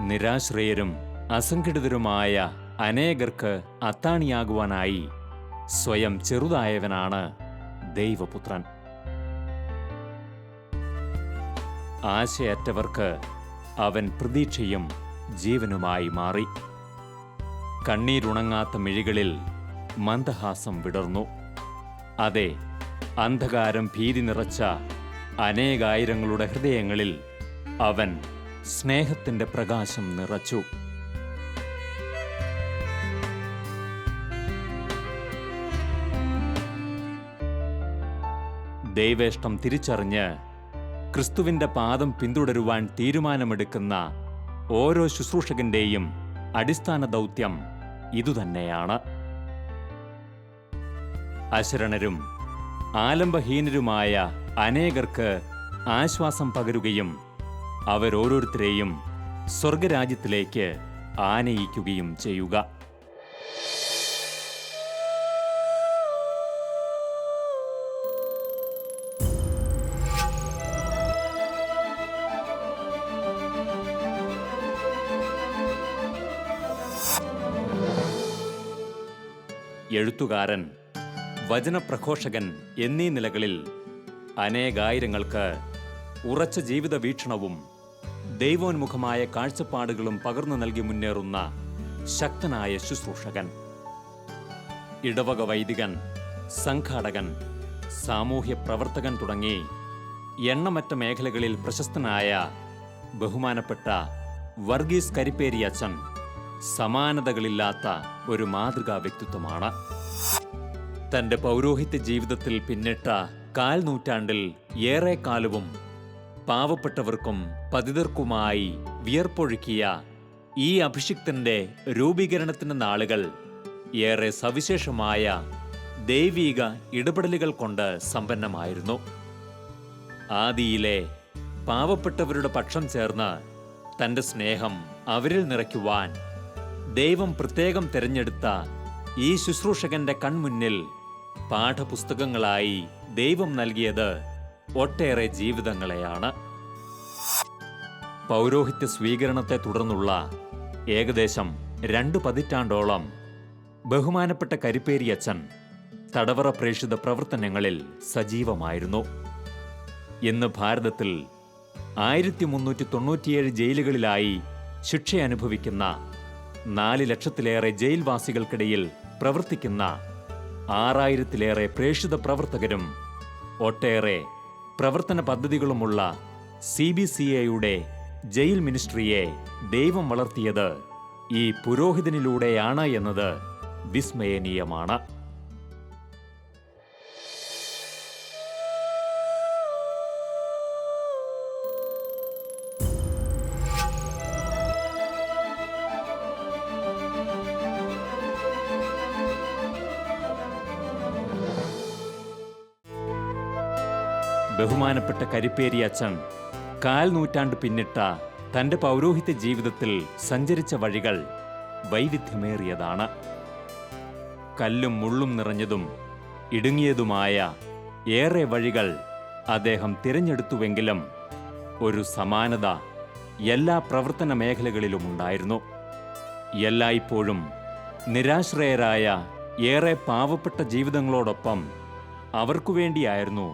നിരാശ്രയരും അസംഘടിതരുമായ അനേകർക്ക് അത്താണിയാകുവാനായി സ്വയം ചെറുതായവനാണ് ദൈവപുത്രൻ. ആശയറ്റവർക്ക് അവൻ പ്രതീക്ഷയും ജീവനുമായി മാറി. കണ്ണീരുണങ്ങാത്ത മിഴികളിൽ മന്ദഹാസം വിടർന്നു. അതെ, അന്ധകാരം ഭീതി നിറച്ച അനേകായിരങ്ങളുടെ ഹൃദയങ്ങളിൽ അവൻ സ്നേഹത്തിന്റെ പ്രകാശം നിറച്ചു. ദൈവേഷ്ടം തിരിച്ചറിഞ്ഞ് ക്രിസ്തുവിന്റെ പാദം പിന്തുടരുവാൻ തീരുമാനമെടുക്കുന്ന ഓരോ ശുശ്രൂഷകന്റെയും അടിസ്ഥാന ദൗത്യം ഇതുതന്നെയാണ്. അശരണരും ആലംബഹീനരുമായ അനേകർക്ക് ആശ്വാസം പകരുകയും അവരോരോരുത്തരെയും സ്വർഗരാജ്യത്തിലേക്ക് ആനയിക്കുകയും ചെയ്യുക. എഴുത്തുകാരൻ, വചനപ്രഘോഷകൻ എന്നീ നിലകളിൽ അനേകായിരങ്ങൾക്ക് ഉറച്ച ജീവിത വീക്ഷണവും ദൈവോന്മുഖമായ കാഴ്ചപ്പാടുകളും പകർന്നു നൽകി മുന്നേറുന്ന ശക്തനായ ശുശ്രൂഷകൻ, ഇടവക വൈദികൻ, സംഘാടകൻ, സാമൂഹ്യ പ്രവർത്തകൻ തുടങ്ങി എണ്ണമറ്റ മേഖലകളിൽ പ്രശസ്തനായ ബഹുമാനപ്പെട്ട വർഗീസ് കരിപ്പേരി അച്ഛൻ സമാനതകളില്ലാത്ത ഒരു മാതൃകാ വ്യക്തിത്വമാണ്. തന്റെ പൗരോഹിത്യ ജീവിതത്തിൽ പിന്നിട്ട 1/4 നൂറ്റാണ്ടിൽ ഏറെക്കാലവും പാവപ്പെട്ടവർക്കും പതിതർക്കുമായി വിയർപ്പൊഴുക്കിയ ഈ അഭിഷിക്തന്റെ രൂപീകരണത്തിന്റെ നാളുകൾ ഏറെ സവിശേഷമായ ദൈവീക ഇടപെടലുകൾ കൊണ്ട് സമ്പന്നമായിരുന്നു. ആദിയിലെ പാവപ്പെട്ടവരുടെ പക്ഷം ചേർന്ന് തന്റെ സ്നേഹം അവരിൽ നിറയ്ക്കുവാൻ ദൈവം പ്രത്യേകം തിരഞ്ഞെടുത്ത ഈ ശുശ്രൂഷകന്റെ കൺമുന്നിൽ പാഠപുസ്തകങ്ങളായി ദൈവം നൽകിയത് ഒട്ടേറെ ജീവിതങ്ങളെയാണ്. പൗരോഹിത്യ സ്വീകരണത്തെ തുടർന്നുള്ള ഏകദേശം 2 പതിറ്റാണ്ടോളം ബഹുമാനപ്പെട്ട കരിപ്പേരി അച്ഛൻ തടവറ പ്രേക്ഷിത പ്രവർത്തനങ്ങളിൽ സജീവമായിരുന്നു. ഇന്ന് ഭാരതത്തിൽ 1397 ജയിലുകളിലായി ശിക്ഷയനുഭവിക്കുന്ന 4 ലക്ഷത്തിലേറെ ജയിൽവാസികൾക്കിടയിൽ പ്രവർത്തിക്കുന്ന 6000-ലേറെ പ്രേക്ഷിത പ്രവർത്തകരും ഒട്ടേറെ പ്രവർത്തന പദ്ധതികളുമുള്ള CBCAയുടെ ജയിൽ മിനിസ്ട്രിയെ ദൈവം വളർത്തിയത് ഈ പുരോഹിതനിലൂടെയാണ് എന്നത് വിസ്മയനീയമാണ്. ബഹുമാനപ്പെട്ട കരിപ്പേരി അച്ഛൻ 1/4 നൂറ്റാണ്ട് പിന്നിട്ട തന്റെ പൗരോഹിത്യ ജീവിതത്തിൽ സഞ്ചരിച്ച വഴികൾ വൈവിധ്യമേറിയതാണ്. കല്ലും മുള്ളും നിറഞ്ഞതും ഇടുങ്ങിയതുമായ ഏറെ വഴികൾ അദ്ദേഹം തിരഞ്ഞെടുത്തുവെങ്കിലും ഒരു സമാനത എല്ലാ പ്രവർത്തന മേഖലകളിലുമുണ്ടായിരുന്നു. എല്ലായ്പ്പോഴും നിരാശ്രയരായ ഏറെ പാവപ്പെട്ട ജീവിതങ്ങളോടൊപ്പം അവർക്കുവേണ്ടിയായിരുന്നു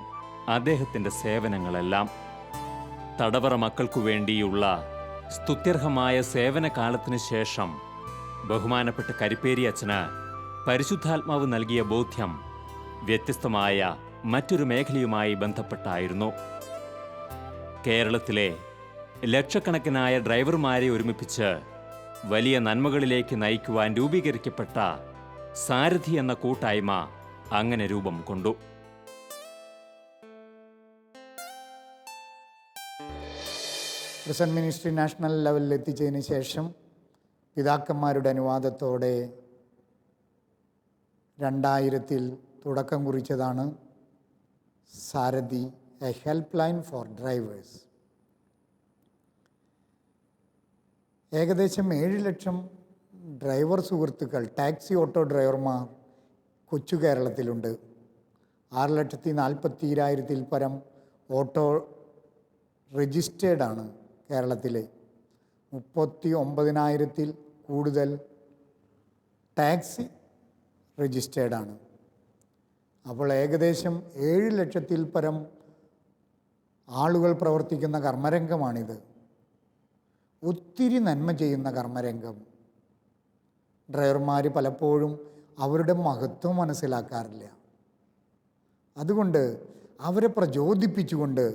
അദ്ദേഹത്തിന്റെ സേവനങ്ങളെല്ലാം. തടവറ മക്കൾക്കു വേണ്ടിയുള്ള സ്തുത്യർഹമായ സേവനകാലത്തിനു ശേഷം ബഹുമാനപ്പെട്ട കരിപ്പേരി അച്ഛന് പരിശുദ്ധാത്മാവ് നൽകിയ ബോധ്യം വ്യത്യസ്തമായ മറ്റൊരു മേഖലയുമായി ബന്ധപ്പെട്ടായിരുന്നു. കേരളത്തിലെ ലക്ഷക്കണക്കിനായ ഡ്രൈവർമാരെ ഒരുമിപ്പിച്ച് വലിയ നന്മകളിലേക്ക് നയിക്കുവാൻ രൂപീകരിക്കപ്പെട്ട സാരഥി എന്ന കൂട്ടായ്മ അങ്ങനെ രൂപം കൊണ്ടു. പ്രസന്റ് മിനിസ്ട്രി നാഷണൽ ലെവലിൽ എത്തിച്ചതിന് ശേഷം പിതാക്കന്മാരുടെ അനുവാദത്തോടെ 2000-ൽ തുടക്കം കുറിച്ചതാണ് Sarathi, a helpline for drivers. ഏകദേശം 7 ലക്ഷം ഡ്രൈവർ സുഹൃത്തുക്കൾ, ടാക്സി ഓട്ടോ ഡ്രൈവർമാർ കൊച്ചു കേരളത്തിലുണ്ട്. 6,42,000-ൽ പരം ഓട്ടോ രജിസ്റ്റേർഡാണ് കേരളത്തിലെ. 39,000-ൽ കൂടുതൽ ടാക്സി രജിസ്റ്റേർഡാണ്. അപ്പോൾ ഏകദേശം 7 ലക്ഷത്തിൽ പരം ആളുകൾ പ്രവർത്തിക്കുന്ന കർമ്മരംഗമാണിത്. ഒത്തിരി നന്മ ചെയ്യുന്ന കർമ്മരംഗം. ഡ്രൈവർമാർ പലപ്പോഴും അവരുടെ മഹത്വം മനസ്സിലാക്കാറില്ല. അതുകൊണ്ട് അവരെ പ്രചോദിപ്പിച്ചുകൊണ്ട്,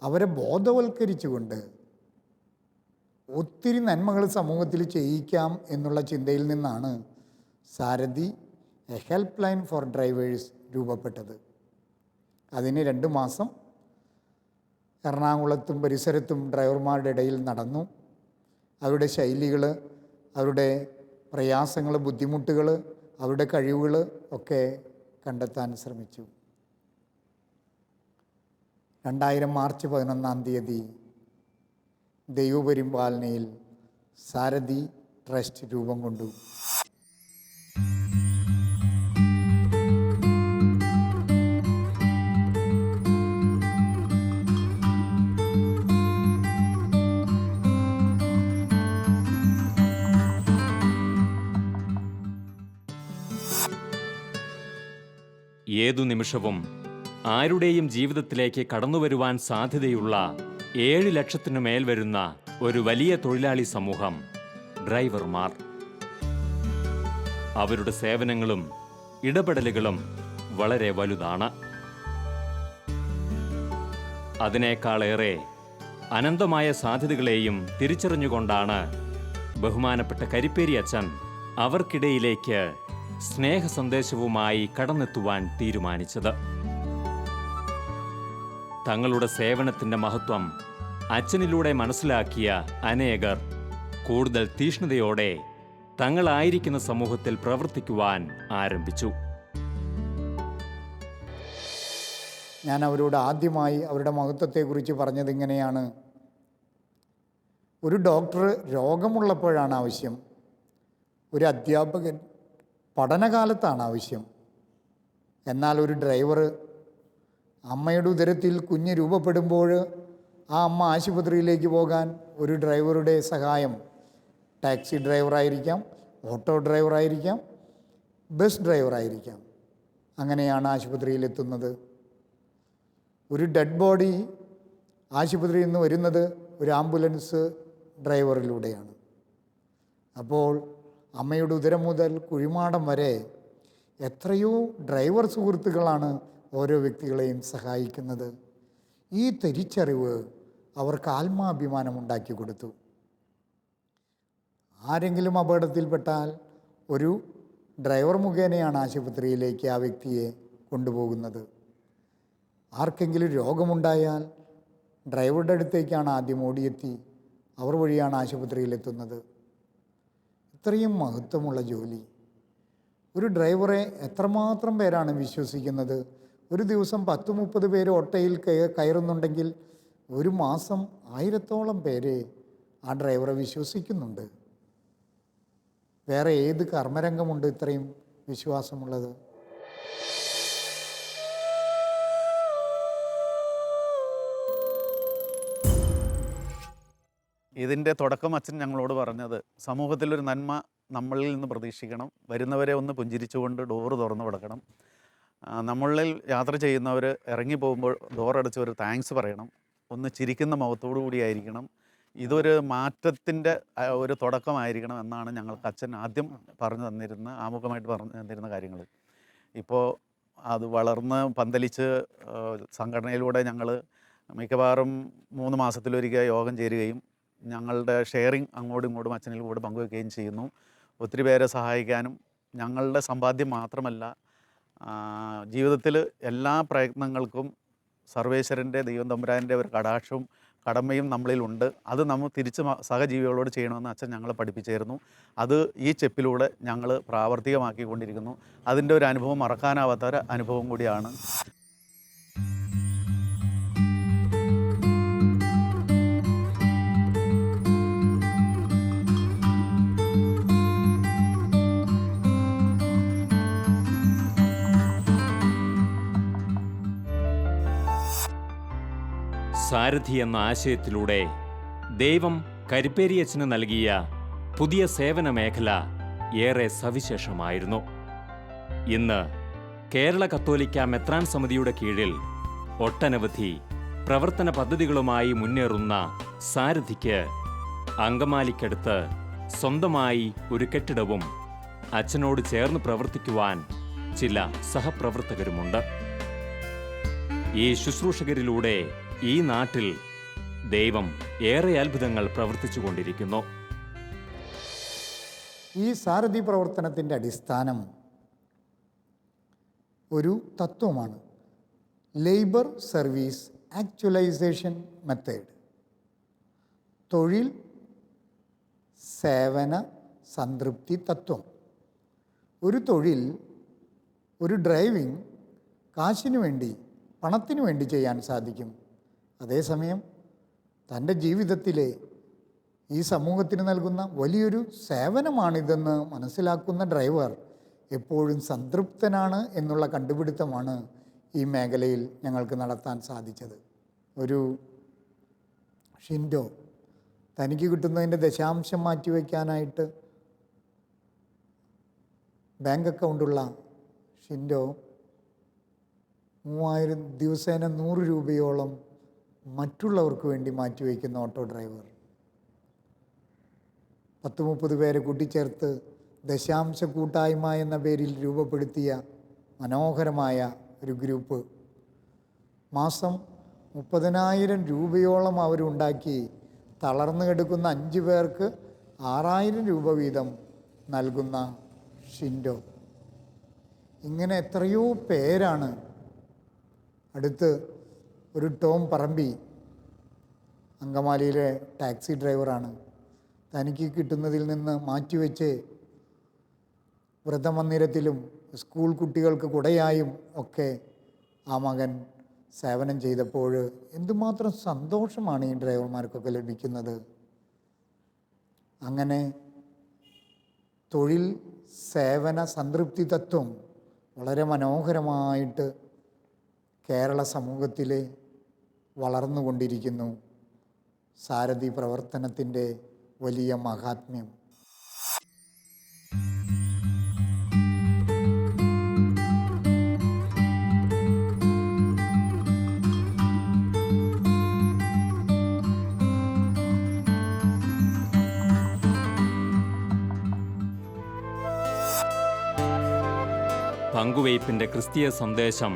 അവരെ ബോധവൽക്കരിച്ചുകൊണ്ട് ഒത്തിരി നന്മകൾ സമൂഹത്തിൽ ചെയ്യിക്കാം എന്നുള്ള ചിന്തയിൽ നിന്നാണ് Sarathi a helpline for drivers രൂപപ്പെട്ടത്. അതിന് 2 മാസം എറണാകുളത്തും പരിസരത്തും ഡ്രൈവർമാരുടെ ഇടയിൽ നടന്നു. അവരുടെ ശൈലികൾ, അവരുടെ പ്രയാസങ്ങൾ, ബുദ്ധിമുട്ടുകൾ, അവരുടെ കഴിവുകൾ ഒക്കെ കണ്ടെത്താൻ ശ്രമിച്ചു. 2000 മാർച്ച് 11 ദൈവപരിപാലനയിൽ സാരഥി ട്രസ്റ്റ് രൂപം കൊണ്ടു. ഏതു നിമിഷവും ആരുടെയും ജീവിതത്തിലേക്ക് കടന്നുവരുവാൻ സാധ്യതയുള്ള 7 ലക്ഷത്തിനു മേൽ വരുന്ന ഒരു വലിയ തൊഴിലാളി സമൂഹം ഡ്രൈവർമാർ. അവരുടെ സേവനങ്ങളും ഇടപെടലുകളും വളരെ വലുതാണ്. അതിനേക്കാളേറെ അനന്തമായ സാധ്യതകളെയും തിരിച്ചറിഞ്ഞുകൊണ്ടാണ് ബഹുമാനപ്പെട്ട കരിപ്പേരി അച്ഛൻ അവർക്കിടയിലേക്ക് സ്നേഹ സന്ദേശവുമായി കടന്നെത്തുവാൻ തീരുമാനിച്ചത്. തങ്ങളുടെ സേവനത്തിന്റെ മഹത്വം അച്ഛനിലൂടെ മനസ്സിലാക്കിയ അനേകർ കൂടുതൽ തീഷ്ണതയോടെ തങ്ങളായിരിക്കുന്ന സമൂഹത്തിൽ പ്രവർത്തിക്കുവാൻ ആരംഭിച്ചു. ഞാൻ അവരോട് ആദ്യമായി അവരുടെ മഹത്വത്തെക്കുറിച്ച് പറഞ്ഞത് ഇങ്ങനെയാണ്: ഒരു ഡോക്ടർ രോഗമുള്ളപ്പോഴാണ് ആവശ്യം, ഒരു അധ്യാപകൻ പഠനകാലത്താണ് ആവശ്യം. എന്നാൽ ഒരു ഡ്രൈവർ അമ്മയുടെ ഉദരത്തിൽ കുഞ്ഞ് രൂപപ്പെടുമ്പോൾ ആ അമ്മ ആശുപത്രിയിലേക്ക് പോകാൻ ഒരു ഡ്രൈവറുടെ സഹായം, ടാക്സി ഡ്രൈവറായിരിക്കാം, ഓട്ടോ ഡ്രൈവറായിരിക്കാം, ബസ് ഡ്രൈവറായിരിക്കാം, അങ്ങനെയാണ് ആശുപത്രിയിലെത്തുന്നത്. ഒരു ഡെഡ് ബോഡി ആശുപത്രിയിൽ നിന്ന് വരുന്നത് ഒരു ആംബുലൻസ് ഡ്രൈവറിലൂടെയാണ്. അപ്പോൾ അമ്മയുടെ ഉദരം മുതൽ കുഴിമാടം വരെ എത്രയോ ഡ്രൈവർ സുഹൃത്തുക്കളാണ് ഓരോ വ്യക്തികളെയും സഹായിക്കുന്നത്. ഈ തിരിച്ചറിവ് അവർക്ക് ആത്മാഭിമാനം ഉണ്ടാക്കി കൊടുത്തു. ആരെങ്കിലും അപകടത്തിൽപ്പെട്ടാൽ ഒരു ഡ്രൈവർ മുഖേനയാണ് ആശുപത്രിയിലേക്ക് ആ വ്യക്തിയെ കൊണ്ടുപോകുന്നത്. ആർക്കെങ്കിലും രോഗമുണ്ടായാൽ ഡ്രൈവറുടെ അടുത്തേക്കാണ് ആദ്യം ഓടിയെത്തി അവർ വഴിയാണ് ആശുപത്രിയിലെത്തുന്നത്. ഇത്രയും മഹത്വമുള്ള ജോലി. ഒരു ഡ്രൈവറെ എത്രമാത്രം പേരാണ് വിശ്വസിക്കുന്നത്? ഒരു ദിവസം 10-30 പേര് ഓട്ടോയിൽ കയറുന്നുണ്ടെങ്കിൽ ഒരു മാസം 1000-ഓളം പേര് ആ ഡ്രൈവറെ വിശ്വസിക്കുന്നുണ്ട്. വേറെ ഏത് കർമ്മരംഗമുണ്ട് ഇത്രയും വിശ്വാസമുള്ളത്? ഇതിൻ്റെ തുടക്കം അച്ഛൻ ഞങ്ങളോട് പറഞ്ഞത്, സമൂഹത്തിലൊരു നന്മ നമ്മളിൽ നിന്ന് പ്രതീക്ഷിക്കണം, വരുന്നവരെ ഒന്ന് പുഞ്ചിരിച്ചുകൊണ്ട് ഡോറ് തുറന്നു കൊടുക്കണം, നമ്മളിൽ യാത്ര ചെയ്യുന്നവർ ഇറങ്ങി പോകുമ്പോൾ ഡോറടച്ച് ഒരു താങ്ക്സ് പറയണം, ഒന്ന് ചിരിക്കുന്ന മുഖത്തോടു കൂടിയായിരിക്കണം, ഇതൊരു മാറ്റത്തിൻ്റെ ഒരു തുടക്കമായിരിക്കണം എന്നാണ് ഞങ്ങൾക്ക് അച്ഛൻ ആദ്യം പറഞ്ഞു തന്നിരുന്ന, ആമുഖമായിട്ട് പറഞ്ഞു തന്നിരുന്ന കാര്യങ്ങൾ. ഇപ്പോൾ അത് വളർന്ന് പന്തലിച്ച് സംഘടനയിലൂടെ ഞങ്ങൾ മിക്കവാറും 3 മാസത്തിലൊരിക്കൽ യോഗം ചേരുകയും ഞങ്ങളുടെ ഷെയറിങ് അങ്ങോട്ടും ഇങ്ങോട്ടും അച്ഛനിൽ കൂടെ പങ്കുവെക്കുകയും ചെയ്യുന്നു. ഒത്തിരി പേരെ സഹായിക്കാനും ഞങ്ങളുടെ സമ്പാദ്യം മാത്രമല്ല, ജീവിതത്തിൽ എല്ലാ പ്രയത്നങ്ങൾക്കും സർവേശ്വരൻ്റെ, ദൈവം തമ്പുരാൻ്റെ ഒരു കടാക്ഷവും കടമയും നമ്മളിലുണ്ട്. അത് നമ്മൾ തിരിച്ച് സഹജീവികളോട് ചെയ്യണമെന്ന് അച്ഛൻ ഞങ്ങളെ പഠിപ്പിച്ചായിരുന്നു. അത് ഈ ചെപ്പിലൂടെ ഞങ്ങൾ പ്രാവർത്തികമാക്കിക്കൊണ്ടിരിക്കുന്നു. അതിൻ്റെ ഒരു അനുഭവം മറക്കാനാവാത്ത ഒരു അനുഭവം കൂടിയാണ്. സാരഥി എന്ന ആശയത്തിലൂടെ ദൈവം കരിപ്പേരിയച്ചന് നൽകിയ പുതിയ സേവന മേഖല ഏറെ സവിശേഷമായിരുന്നു. ഇന്ന് കേരള കത്തോലിക്ക മെത്രാൻ സമിതിയുടെ കീഴിൽ ഒട്ടനവധി പ്രവർത്തന പദ്ധതികളുമായി മുന്നേറുന്ന സാരഥിക്ക് അങ്കമാലിക്കടുത്ത് സ്വന്തമായി ഒരു കെട്ടിടവും അച്ഛനോട് ചേർന്ന് പ്രവർത്തിക്കുവാൻ ചില സഹപ്രവർത്തകരുമുണ്ട്. ഈ ശുശ്രൂഷകരിലൂടെ ഈ നാട്ടിൽ ദൈവം ഏറെ അത്ഭുതങ്ങൾ പ്രവർത്തിച്ചുകൊണ്ടിരിക്കുന്നു. ഈ സാരഥി പ്രവർത്തനത്തിൻ്റെ അടിസ്ഥാനം ഒരു തത്വമാണ്, ലേബർ സർവീസ് ആക്ച്വലൈസേഷൻ മെത്തേഡ്. തൊഴിൽ സേവന സംതൃപ്തി തത്വം. ഒരു തൊഴിൽ, ഒരു ഡ്രൈവിംഗ് കാശിനു വേണ്ടി, പണത്തിനു വേണ്ടി ചെയ്യാൻ സാധിക്കും. അതേസമയം തൻ്റെ ജീവിതത്തിലെ ഈ സമൂഹത്തിന് നൽകുന്ന വലിയൊരു സേവനമാണിതെന്ന് മനസ്സിലാക്കുന്ന ഡ്രൈവർ എപ്പോഴും സംതൃപ്തനാണ് എന്നുള്ള കണ്ടുപിടുത്തമാണ് ഈ മേഖലയിൽ ഞങ്ങൾക്ക് നടത്താൻ സാധിച്ചത്. ഒരു ഷിൻഡോ തനിക്ക് കിട്ടുന്നതിൻ്റെ ദശാംശം മാറ്റിവെക്കാനായിട്ട് ബാങ്ക് അക്കൗണ്ടുള്ള ഷിൻഡോ 3000 ദിവസേന 100 രൂപയോളം മറ്റുള്ളവർക്ക് വേണ്ടി മാറ്റിവെക്കുന്ന ഓട്ടോ ഡ്രൈവർ. 10-30 പേരെ കൂട്ടിച്ചേർത്ത് ദശാംശ കൂട്ടായ്മ എന്ന പേരിൽ രൂപപ്പെടുത്തിയ മനോഹരമായ ഒരു ഗ്രൂപ്പ്. മാസം 30,000 രൂപയോളം അവരുണ്ടാക്കി തളർന്നു കിടക്കുന്ന 5 പേർക്ക് 6,000 രൂപ വീതം നൽകുന്ന ഷിൻഡോ. ഇങ്ങനെ എത്രയോ പേരാണ്. അടുത്ത് ഒരു ടോം പറമ്പി, അങ്കമാലിയിലെ ടാക്സി ഡ്രൈവറാണ്. തനിക്ക് കിട്ടുന്നതിൽ നിന്ന് മാറ്റിവെച്ച് വ്രതമന്ദിരത്തിലും സ്കൂൾ കുട്ടികൾക്ക് കുടയായും ഒക്കെ ആ മകൻ സേവനം ചെയ്തപ്പോൾ എന്തുമാത്രം സന്തോഷമാണ് ഈ ഡ്രൈവർമാർക്കൊക്കെ ലഭിക്കുന്നത്. അങ്ങനെ തൊഴിൽ സേവന സംതൃപ്തി തത്വം വളരെ മനോഹരമായിട്ട് കേരള സമൂഹത്തിൽ വളർന്നുകൊണ്ടിരിക്കുന്നു. സാരഥി പ്രവർത്തനത്തിൻ്റെ വലിയ മഹാത്മ്യം. പങ്കുവയ്പിൻ്റെ ക്രിസ്തീയ സന്ദേശം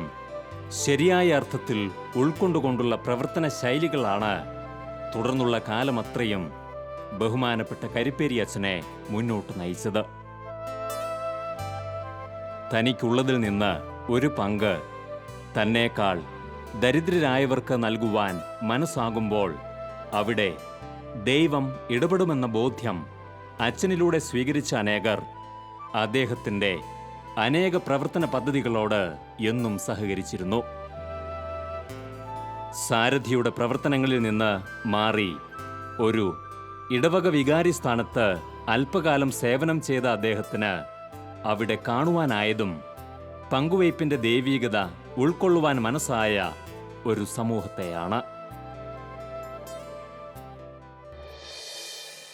ശരിയായ അർത്ഥത്തിൽ ഉൾക്കൊണ്ടുകൊണ്ടുള്ള പ്രവർത്തന ശൈലികളാണ് തുടർന്നുള്ള കാലമത്രയും ബഹുമാനപ്പെട്ട കരിപ്പേരി അച്ഛനെ മുന്നോട്ട് നയിച്ചത്. തനിക്കുള്ളതിൽ നിന്ന് ഒരു പങ്ക് തന്നേക്കാൾ ദരിദ്രരായവർക്ക് നൽകുവാൻ മനസ്സാകുമ്പോൾ അവിടെ ദൈവം ഇടപെടുമെന്ന ബോധ്യം അച്ഛനിലൂടെ സ്വീകരിച്ച അനേകർ അദ്ദേഹത്തിൻ്റെ അനേക പ്രവർത്തന പദ്ധതികളോട് എന്നും സഹകരിച്ചിരുന്നു. സാരഥിയുടെ പ്രവർത്തനങ്ങളിൽ നിന്ന് മാറി ഒരു ഇടവക വികാരി സ്ഥാനത്ത് അല്പകാലം സേവനം ചെയ്ത അദ്ദേഹത്തിന് അവിടെ കാണുവാനായതും പങ്കുവയ്പിൻ്റെ ദൈവീകത ഉൾക്കൊള്ളുവാൻ മനസ്സായ ഒരു സമൂഹത്തെയാണ്.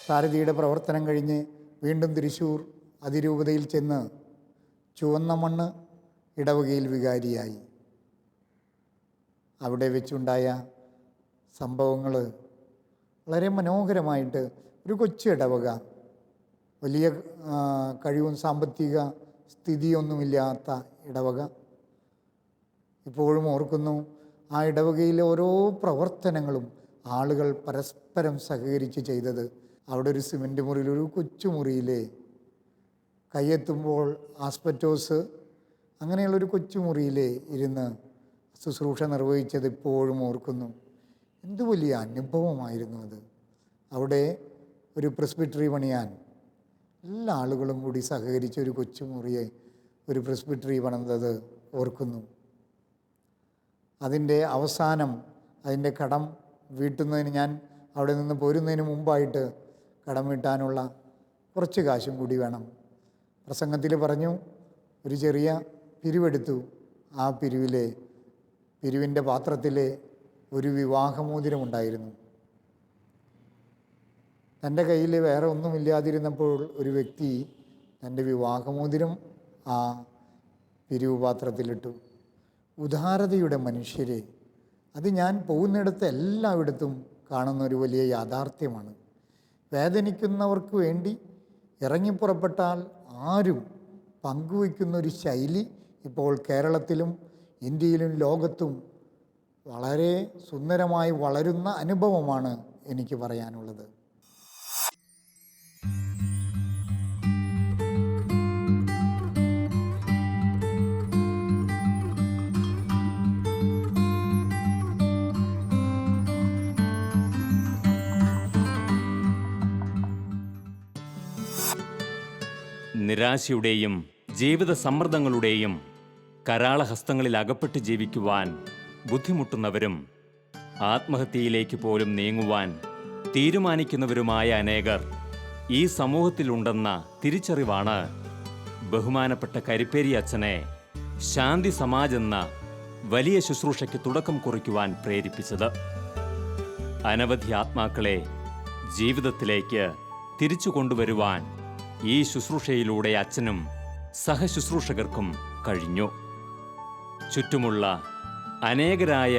സാരഥിയുടെ പ്രവർത്തനം കഴിഞ്ഞ് വീണ്ടും തൃശ്ശൂർ അതിരൂപതയിൽ ചെന്ന് ചുവന്ന മണ്ണ് ഇടവകയിൽ വികാരിയായി. അവിടെ വെച്ചുണ്ടായ സംഭവങ്ങൾ വളരെ മനോഹരമായിട്ട്, ഒരു കൊച്ചു ഇടവക, വലിയ കഴിവും സാമ്പത്തിക സ്ഥിതിയൊന്നുമില്ലാത്ത ഇടവക. ഇപ്പോഴും ഓർക്കുന്നു, ആ ഇടവകയിലെ ഓരോ പ്രവർത്തനങ്ങളും ആളുകൾ പരസ്പരം സഹകരിച്ച് ചെയ്തത്. അവിടെ ഒരു സിമൻറ്റ് മുറിയിൽ, ഒരു കൊച്ചു മുറിയിൽ കയ്യെത്തുമ്പോൾ ആസ്പെറ്റോസ്, അങ്ങനെയുള്ളൊരു കൊച്ചു മുറിയിൽ ഇരുന്ന് ശുശ്രൂഷ നിർവഹിച്ചത് ഇപ്പോഴും ഓർക്കുന്നു. എന്തു വലിയ അനുഭവമായിരുന്നു അത്. അവിടെ ഒരു പ്രെസ്ബിറ്ററി പണിയാൻ എല്ലാ ആളുകളും കൂടി സഹകരിച്ച് ഒരു കൊച്ചു മുറിയെ ഒരു പ്രെസ്ബിറ്ററി പണിതത് ഓർക്കുന്നു. അതിൻ്റെ അവസാനം അതിൻ്റെ കടം വീട്ടുന്നതിന്, ഞാൻ അവിടെ നിന്ന് പോരുന്നതിന് മുമ്പായിട്ട് കടം വീട്ടാനുള്ള കുറച്ച് കാശും കൂടി വേണം. പ്രസംഗത്തിൽ പറഞ്ഞു, ഒരു ചെറിയ പിരിവെടുത്തു. ആ പിരിവിൻ്റെ പാത്രത്തിൽ ഒരു വിവാഹമോതിരമുണ്ടായിരുന്നു. തൻ്റെ കയ്യിൽ വേറെ ഒന്നുമില്ലാതിരുന്നപ്പോൾ ഒരു വ്യക്തി തൻ്റെ വിവാഹമോതിരം ആ പിരിവ് പാത്രത്തിലിട്ടു. ഉദാരതയുടെ മനുഷ്യരെ, അത് ഞാൻ പോകുന്നിടത്ത് എല്ലായിടത്തും കാണുന്ന ഒരു വലിയ യാഥാർത്ഥ്യമാണ്. വേദനിക്കുന്നവർക്ക് വേണ്ടി ഇറങ്ങിപ്പുറപ്പെട്ടാൽ ആരും പങ്കുവയ്ക്കുന്നൊരു ശൈലി ഇപ്പോൾ കേരളത്തിലും ഇന്ത്യയിലും ലോകത്തും വളരെ സുന്ദരമായി വളരുന്ന അനുഭവമാണ് എനിക്ക് പറയാനുള്ളത്. നിരാശയുടെയും ജീവിത സമ്മർദ്ദങ്ങളുടെയും കരാളഹസ്തങ്ങളിൽ അകപ്പെട്ട് ജീവിക്കുവാൻ ബുദ്ധിമുട്ടുന്നവരും ആത്മഹത്യയിലേക്ക് പോലും നീങ്ങുവാൻ തീരുമാനിക്കുന്നവരുമായ അനേകർ ഈ സമൂഹത്തിലുണ്ടെന്ന തിരിച്ചറിവാണ് ബഹുമാനപ്പെട്ട കരിപ്പേരി അച്ഛനെ ശാന്തി സമാജ് എന്ന വലിയ ശുശ്രൂഷയ്ക്ക് തുടക്കം കുറിക്കുവാൻ പ്രേരിപ്പിച്ചത്. അനവധി ആത്മാക്കളെ ജീവിതത്തിലേക്ക് തിരിച്ചു കൊണ്ടുവരുവാൻ ഈ ശുശ്രൂഷയിലൂടെ അച്ഛനും സഹശുശ്രൂഷകർക്കും കഴിഞ്ഞു. ചുറ്റുമുള്ള അനേകരായ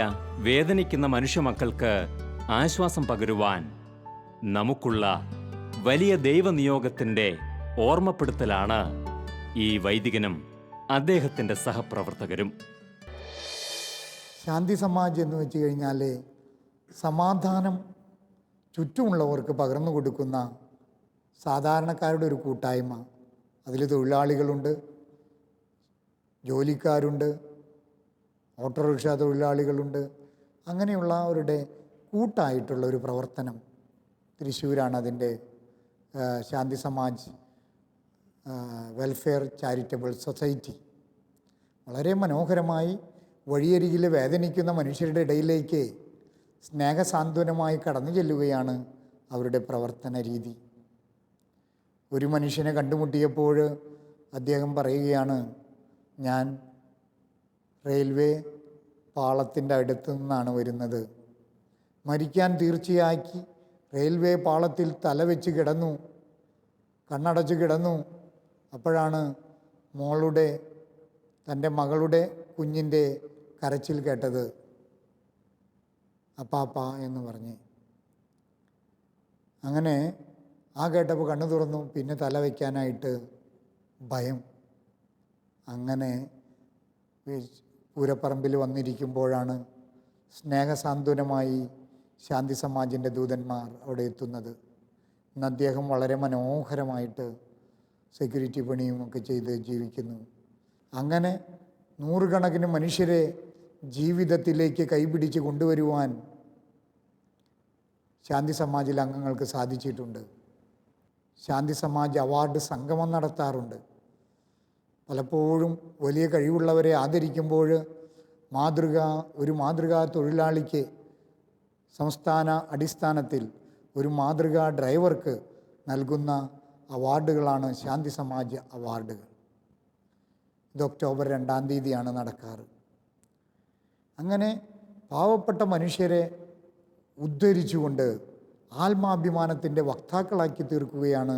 വേദനിക്കുന്ന മനുഷ്യമക്കൾക്ക് ആശ്വാസം പകരുവാൻ നമുക്കുള്ള വലിയ ദൈവനിയോഗത്തിൻ്റെ ഓർമ്മപ്പെടുത്തലാണ് ഈ വൈദികനും അദ്ദേഹത്തിൻ്റെ സഹപ്രവർത്തകരും. ശാന്തി സമാജ് എന്ന് വെച്ച് കഴിഞ്ഞാൽ സമാധാനം ചുറ്റുമുള്ളവർക്ക് പകർന്നു കൊടുക്കുന്ന സാധാരണക്കാരുടെ ഒരു കൂട്ടായ്മ. അതിൽ തൊഴിലാളികളുണ്ട്, ജോലിക്കാരുണ്ട്, ഓട്ടോറിക്ഷ തൊഴിലാളികളുണ്ട്. അങ്ങനെയുള്ളവരുടെ കൂട്ടായിട്ടുള്ള ഒരു പ്രവർത്തനം. തൃശ്ശൂരാണ് അതിൻ്റെ ശാന്തി സമാജ് വെൽഫെയർ ചാരിറ്റബിൾ സൊസൈറ്റി. വളരെ മനോഹരമായി വഴിയരികിൽ വേദനിക്കുന്ന മനുഷ്യരുടെ ഇടയിലേക്ക് സ്നേഹസാന്ത്വനമായി കടന്നു ചെല്ലുകയാണ് അവരുടെ പ്രവർത്തന രീതി. ഒരു മനുഷ്യനെ കണ്ടുമുട്ടിയപ്പോൾ അദ്ദേഹം പറയുകയാണ്, ഞാൻ റെയിൽവേ പാളത്തിൻ്റെ അടുത്ത് നിന്നാണ് വരുന്നത്. മരിക്കാൻ തീർച്ചയാക്കി റെയിൽവേ പാളത്തിൽ തലവെച്ച് കിടന്നു, കണ്ണടച്ച് കിടന്നു. അപ്പോഴാണ് തൻ്റെ മകളുടെ കുഞ്ഞിൻ്റെ കരച്ചിൽ കേട്ടത്. അപ്പാപ്പ എന്ന് പറഞ്ഞ്. അങ്ങനെ ആ കേട്ടപ്പോൾ കണ്ണു തുറന്നു. പിന്നെ തല വയ്ക്കാനായിട്ട് ഭയം. അങ്ങനെ പൂരപ്പറമ്പിൽ വന്നിരിക്കുമ്പോഴാണ് സ്നേഹസാന്ത്വനമായി ശാന്തി സമാജിൻ്റെ ദൂതന്മാർ അവിടെ എത്തുന്നത്. ഇന്ന് അദ്ദേഹം വളരെ മനോഹരമായിട്ട് സെക്യൂരിറ്റി പണിയും ഒക്കെ ചെയ്ത് ജീവിക്കുന്നു. അങ്ങനെ നൂറുകണക്കിന് മനുഷ്യരെ ജീവിതത്തിലേക്ക് കൈപിടിച്ച് കൊണ്ടുവരുവാൻ ശാന്തി സമാജിലെ അംഗങ്ങൾക്ക് സാധിച്ചിട്ടുണ്ട്. ശാന്തി സമാജ് അവാർഡ് സംഗമം നടത്താറുണ്ട്. പലപ്പോഴും വലിയ കഴിവുള്ളവരെ ആദരിക്കുമ്പോൾ ഒരു മാതൃകാ തൊഴിലാളിക്ക് സംസ്ഥാന അടിസ്ഥാനത്തിൽ ഒരു മാതൃകാ ഡ്രൈവർക്ക് നൽകുന്ന അവാർഡുകളാണ് ശാന്തി സമാജ് അവാർഡുകൾ. ഇത് ഒക്ടോബർ 2-ാം തീയതിയാണ് നടക്കാറ്. അങ്ങനെ പാവപ്പെട്ട മനുഷ്യരെ ഉദ്ധരിച്ചുകൊണ്ട് ആത്മാഭിമാനത്തിൻ്റെ വക്താക്കളാക്കി തീർക്കുകയാണ്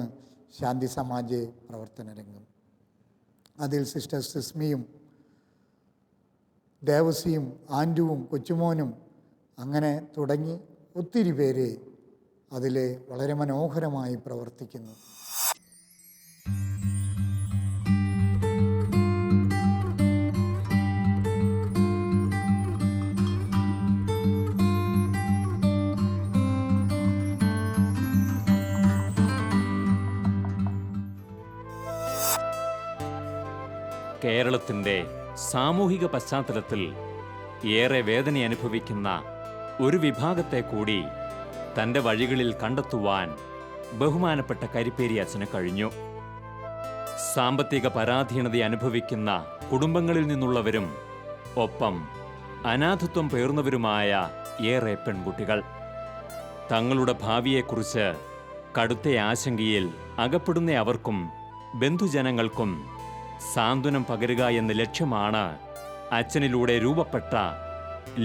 ശാന്തി സമാജ് പ്രവർത്തന രംഗം. അതിൽ സിസ്റ്റർ സിസ്മിയും ദേവസിയും ആൻറ്റുവും കൊച്ചുമോനും അങ്ങനെ തുടങ്ങി ഒത്തിരി പേര് അതിൽ വളരെ മനോഹരമായി പ്രവർത്തിക്കുന്നു. കേരളത്തിൻ്റെ സാമൂഹിക പശ്ചാത്തലത്തിൽ ഏറെ വേദന അനുഭവിക്കുന്ന ഒരു വിഭാഗത്തെ കൂടി തൻ്റെ വഴികളിൽ കണ്ടെത്തുവാൻ ബഹുമാനപ്പെട്ട കരിപ്പേരി അച്ഛന് കഴിഞ്ഞു. സാമ്പത്തിക പരാധീനത അനുഭവിക്കുന്ന കുടുംബങ്ങളിൽ നിന്നുള്ളവരും ഒപ്പം അനാഥത്വം പേർന്നവരുമായ ഏറെ പെൺകുട്ടികൾ തങ്ങളുടെ ഭാവിയെക്കുറിച്ച് കടുത്ത ആശങ്കയിൽ അകപ്പെടുന്ന അവർക്കും ബന്ധുജനങ്ങൾക്കും സാന്ത്വനം പകരുക എന്ന ലക്ഷ്യമാണ് അച്ഛനിലൂടെ രൂപപ്പെട്ട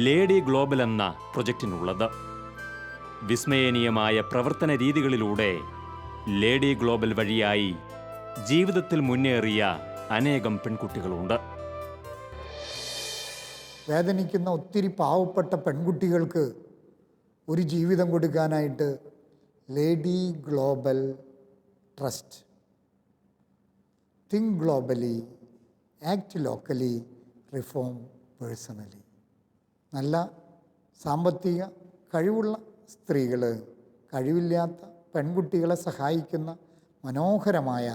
ലേഡി ഗ്ലോബൽ എന്ന പ്രൊജക്റ്റിനുള്ളത്. വിസ്മയനീയമായ പ്രവർത്തന രീതികളിലൂടെ ലേഡി ഗ്ലോബൽ വഴിയായി ജീവിതത്തിൽ മുന്നേറിയ അനേകം പെൺകുട്ടികളുണ്ട്. വേദനിക്കുന്ന ഒത്തിരി പാവപ്പെട്ട പെൺകുട്ടികൾക്ക് ഒരു ജീവിതം കൊടുക്കാനായിട്ട് lady global trust, think globally, act locally, reform personally. നല്ല സാമ്പത്തിക കഴിവുള്ള സ്ത്രീകൾ കഴിവില്ലാത്ത പെൺകുട്ടികളെ സഹായിക്കുന്ന മനോഹരമായ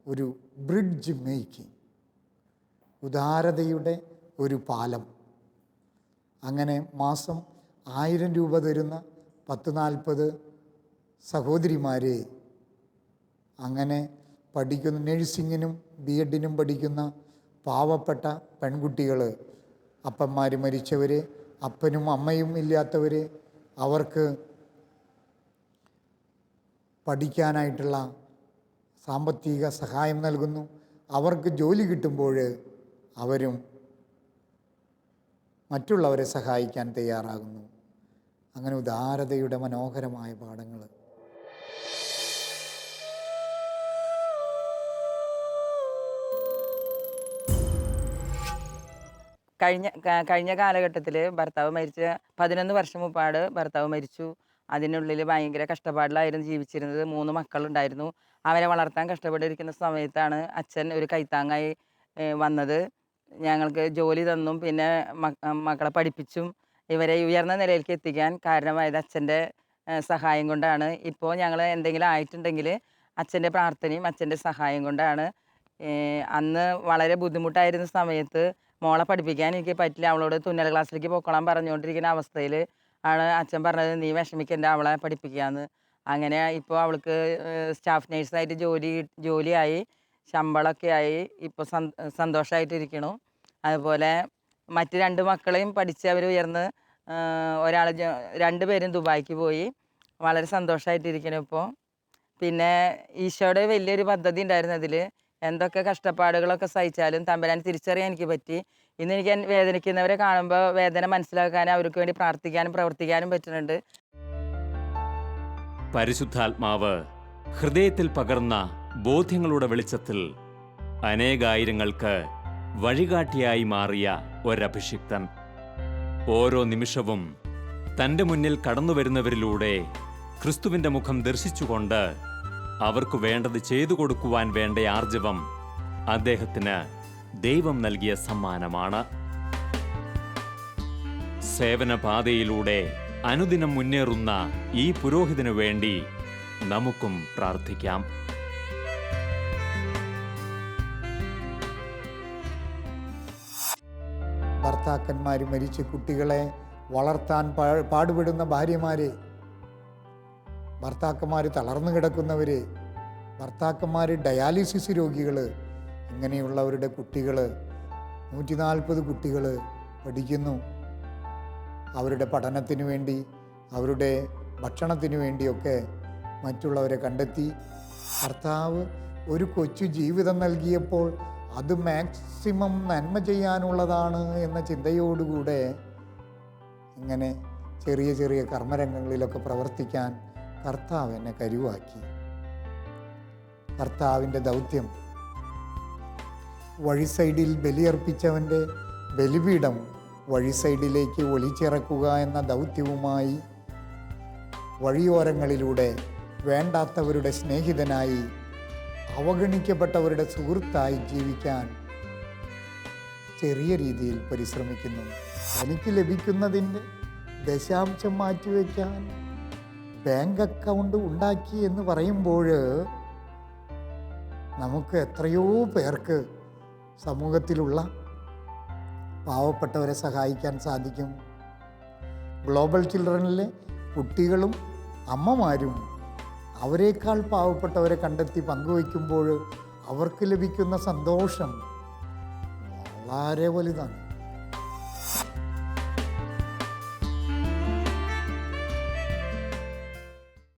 ഒരു ബ്രിഡ്ജ് മേക്കിംഗ്, ഉദാരതയുടെ ഒരു പാലം. അങ്ങനെ മാസം 1000 രൂപ തരുന്ന 10-40 സഹോദരിമാരെ, അങ്ങനെ പഠിക്കുന്ന നഴ്സിങ്ങിനും BEdനും പഠിക്കുന്ന പാവപ്പെട്ട പെൺകുട്ടികൾ, അപ്പന്മാർ മരിച്ചവർ, അപ്പനും അമ്മയും ഇല്ലാത്തവർ, അവർക്ക് പഠിക്കാനായിട്ടുള്ള സാമ്പത്തിക സഹായം നൽകുന്നു. അവർക്ക് ജോലി കിട്ടുമ്പോൾ അവരും മറ്റുള്ളവരെ സഹായിക്കാൻ തയ്യാറാകുന്നു. അങ്ങനെ ഉദാരതയുടെ മനോഹരമായ പാഠങ്ങൾ. കഴിഞ്ഞ കാലഘട്ടത്തിൽ ഭർത്താവ് മരിച്ച 11 വർഷം മുമ്പാട് ഭർത്താവ് മരിച്ചു. അതിനുള്ളിൽ ഭയങ്കര കഷ്ടപ്പാടിലായിരുന്നു ജീവിച്ചിരുന്നത്. 3 മക്കളുണ്ടായിരുന്നു. അവരെ വളർത്താൻ കഷ്ടപ്പെട്ടിരിക്കുന്ന സമയത്താണ് അച്ഛൻ ഒരു കൈത്താങ്ങായി വന്നത്. ഞങ്ങൾക്ക് ജോലി തന്നും പിന്നെ മക്കളെ പഠിപ്പിച്ചും ഇവരെ ഉയർന്ന നിലയിലേക്ക് എത്തിക്കാൻ കാരണമായത് അച്ഛൻ്റെ സഹായം കൊണ്ടാണ്. ഇപ്പോൾ ഞങ്ങൾ എന്തെങ്കിലും ആയിട്ടുണ്ടെങ്കിൽ അച്ഛൻ്റെ പ്രാർത്ഥനയും അച്ഛൻ്റെ സഹായം കൊണ്ടാണ്. അന്ന് വളരെ ബുദ്ധിമുട്ടായിരുന്ന സമയത്ത് മോളെ പഠിപ്പിക്കാൻ എനിക്ക് പറ്റില്ല, അവളോട് തുന്നൽ ക്ലാസ്സിലേക്ക് പോയിക്കോളാൻ പറഞ്ഞുകൊണ്ടിരിക്കുന്ന അവസ്ഥയിൽ ആണ് അച്ഛൻ പറഞ്ഞത്, നീ വിഷമിക്കണ്ട, അവളെ പഠിപ്പിക്കാമെന്ന്. അങ്ങനെ ഇപ്പോൾ അവൾക്ക് സ്റ്റാഫ് നേഴ്സായിട്ട് ജോലിയായി, ശമ്പളമൊക്കെ ആയി, ഇപ്പോൾ സന്തോഷമായിട്ടിരിക്കണു. അതുപോലെ മറ്റ് 2 മക്കളെയും പഠിച്ച് അവർ ഉയർന്ന് ഒരാൾ 2 പേരും ദുബായിക്ക് പോയി, വളരെ സന്തോഷമായിട്ടിരിക്കണം ഇപ്പോൾ. പിന്നെ ഈശോയുടെ വലിയൊരു പദ്ധതി ഉണ്ടായിരുന്നു. അതിൽ എന്തൊക്കെ കഷ്ടപ്പാടുകളൊക്കെ സഹിച്ചാലും തമ്പുരാൻ തിരിച്ചറിയാൻ എനിക്ക് പറ്റി. ഇന്ന് എനിക്ക് വേദനിക്കുന്നവരെ കാണുമ്പോൾ വേദന മനസ്സിലാക്കാനും അവർക്ക് വേണ്ടി പ്രാർത്ഥിക്കാനും പ്രവർത്തിക്കാനും പറ്റുന്നുണ്ട്. പരിശുദ്ധാത്മാവ് ഹൃദയത്തിൽ പകർന്ന ബോധ്യങ്ങളുടെ വെളിച്ചത്തിൽ അനേകായിരങ്ങൾക്ക് വഴികാട്ടിയായി മാറിയ ഒരഭിഷിക്തൻ. ഓരോ നിമിഷവും തൻ്റെ മുന്നിൽ കടന്നുവരുന്നവരിലൂടെ ക്രിസ്തുവിൻ്റെ മുഖം ദർശിച്ചുകൊണ്ട് അവർക്ക് വേണ്ടത് ചെയ്തു കൊടുക്കുവാൻ വേണ്ട ആർജവം അദ്ദേഹത്തിന് ദൈവം നൽകിയ സമ്മാനമാണ്. സേവനപാതയിലൂടെ അനുദിനം മുന്നേറുന്ന ഈ പുരോഹിതനു വേണ്ടി നമുക്കും പ്രാർത്ഥിക്കാം. ഭർത്താക്കന്മാർ മരിച്ച് കുട്ടികളെ വളർത്താൻ പാടുപെടുന്ന ഭാര്യമാരെ, ഭർത്താക്കന്മാർ തളർന്നു കിടക്കുന്നവർ, ഭർത്താക്കന്മാർ ഡയാലിസിസ് രോഗികൾ, ഇങ്ങനെയുള്ളവരുടെ കുട്ടികൾ 140 കുട്ടികൾ പഠിക്കുന്നു. അവരുടെ പഠനത്തിന് വേണ്ടി, അവരുടെ ഭക്ഷണത്തിന് വേണ്ടിയൊക്കെ മറ്റുള്ളവരെ കണ്ടെത്തി. കർത്താവ് ഒരു കൊച്ചു ജീവിതം നൽകിയപ്പോൾ അത് മാക്സിമം നന്മ ചെയ്യാനുള്ളതാണ് എന്ന ചിന്തയോടുകൂടെ ഇങ്ങനെ ചെറിയ ചെറിയ കർമ്മരംഗങ്ങളിലൊക്കെ പ്രവർത്തിക്കാൻ കർത്താവ് എന്നെ കരുവാക്കി. കർത്താവിൻ്റെ ദൗത്യം വഴി സൈഡിൽ ബലിയർപ്പിച്ചവൻ്റെ ബലിപീഠം വഴി സൈഡിലേക്ക് ഒലിച്ചിറക്കുക എന്ന ദൗത്യവുമായി വഴിയോരങ്ങളിലൂടെ വേണ്ടാത്തവരുടെ സ്നേഹിതനായി, അവഗണിക്കപ്പെട്ടവരുടെ സുഹൃത്തായി ജീവിക്കാൻ ചെറിയ രീതിയിൽ പരിശ്രമിക്കുന്നു. തനിക്ക് ലഭിക്കുന്നതിൻ്റെ ദശാംശം മാറ്റിവെക്കാൻ ബാങ്ക് അക്കൗണ്ട് ഉണ്ടാക്കി എന്ന് പറയുമ്പോൾ നമുക്ക് എത്രയോ പേർക്ക് സമൂഹത്തിലുള്ള പാവപ്പെട്ടവരെ സഹായിക്കാൻ സാധിക്കും. ഗ്ലോബൽ ചിൽഡ്രനിലെ കുട്ടികളും അമ്മമാരും അവരെക്കാൾ പാവപ്പെട്ടവരെ കണ്ടെത്തി പങ്കുവയ്ക്കുമ്പോൾ അവർക്ക് ലഭിക്കുന്ന സന്തോഷം വളരെ വലുതാണ്.